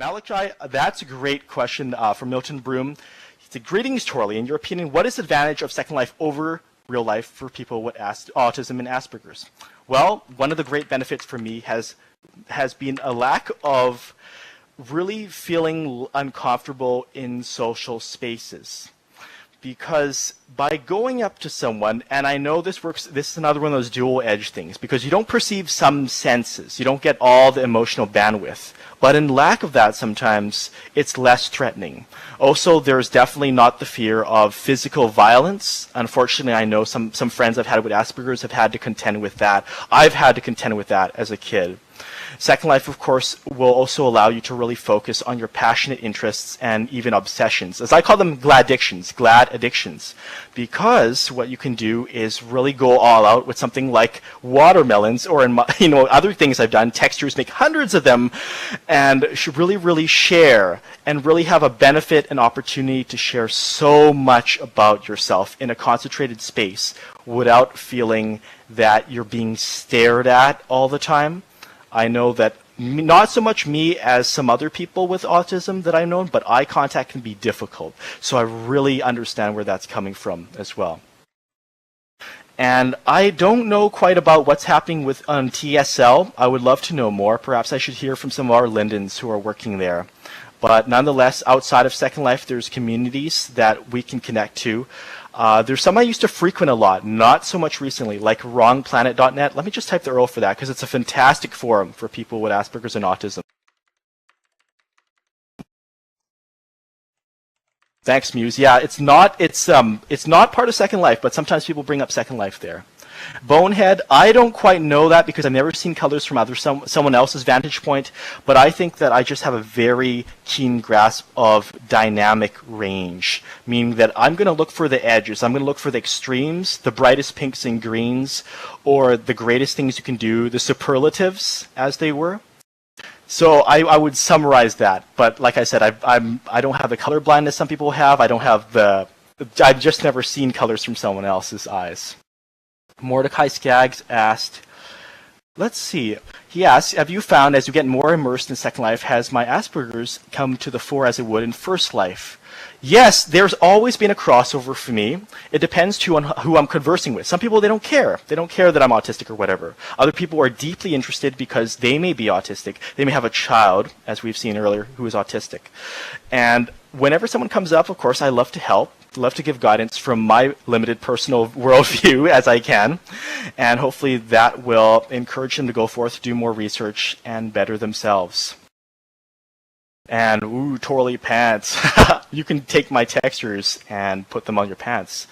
Malachi, that's a great question from Milton Broom. He said, greetings, Torley. In your opinion, what is the advantage of Second Life over real life for people with autism and Asperger's? Well, one of the great benefits for me has been a lack of really feeling uncomfortable in social spaces. Because by going up to someone, and I know this works, this is another one of those dual edge things, because you don't perceive some senses, you don't get all the emotional bandwidth. But in lack of that, sometimes it's less threatening. Also, there's definitely not the fear of physical violence. Unfortunately, I know some friends I've had with Asperger's have had to contend with that. I've had to contend with that as a kid. Second Life, of course, will also allow you to really focus on your passionate interests and even obsessions. As I call them, glad addictions. Because what you can do is really go all out with something like watermelons, or in my, other things I've done, textures, make hundreds of them, and should really share and really have a benefit and opportunity to share so much about yourself in a concentrated space without feeling that you're being stared at all the time. I know that not so much me as some other people with autism that I've known, but eye contact can be difficult. So I really understand where that's coming from as well. And I don't know quite about what's happening with TSL. I would love to know more. Perhaps I should hear from some of our Lindens who are working there. But nonetheless, outside of Second Life, there's communities that we can connect to. There's some I used to frequent a lot, not so much recently, like wrongplanet.net. Let me just type the URL for that, because it's a fantastic forum for people with Asperger's and autism. Thanks, Muse. Yeah, it's not part of Second Life, but sometimes people bring up Second Life there. Bonehead, I don't quite know that because I've never seen colors from someone else's vantage point, but I think that I just have a very keen grasp of dynamic range, meaning that I'm going to look for the edges. I'm going to look for the extremes, the brightest pinks and greens, or the greatest things you can do, the superlatives, as they were. So I would summarize that, but like I said, I don't have the color blindness some people have. I've just never seen colors from someone else's eyes. Mordecai Skaggs asked, let's see, he asked, have you found as you get more immersed in Second Life, has my Asperger's come to the fore as it would in First Life? Yes, there's always been a crossover for me. It depends on who I'm conversing with. Some people, they don't care. They don't care that I'm autistic or whatever. Other people are deeply interested because they may be autistic. They may have a child, as we've seen earlier, who is autistic. And whenever someone comes up, of course, I love to help. Love to give guidance from my limited personal worldview as I can, and hopefully that will encourage them to go forth, do more research, and better themselves. And ooh, Torley pants. You can take my textures and put them on your pants.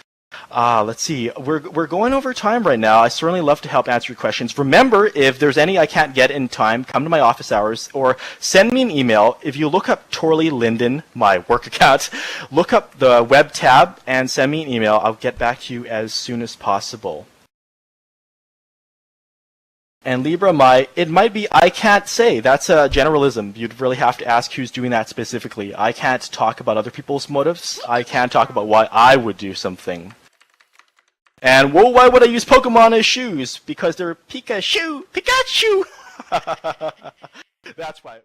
Let's see. We're going over time right now. I certainly love to help answer your questions. Remember, if there's any I can't get in time, come to my office hours or send me an email. If you look up Torley Linden, my work account, look up the web tab and send me an email. I'll get back to you as soon as possible. And Libra, it might be, I can't say. That's a generalism. You'd really have to ask who's doing that specifically. I can't talk about other people's motives. I can't talk about why I would do something. And why would I use Pokemon as shoes? Because they're Pikachu! That's why.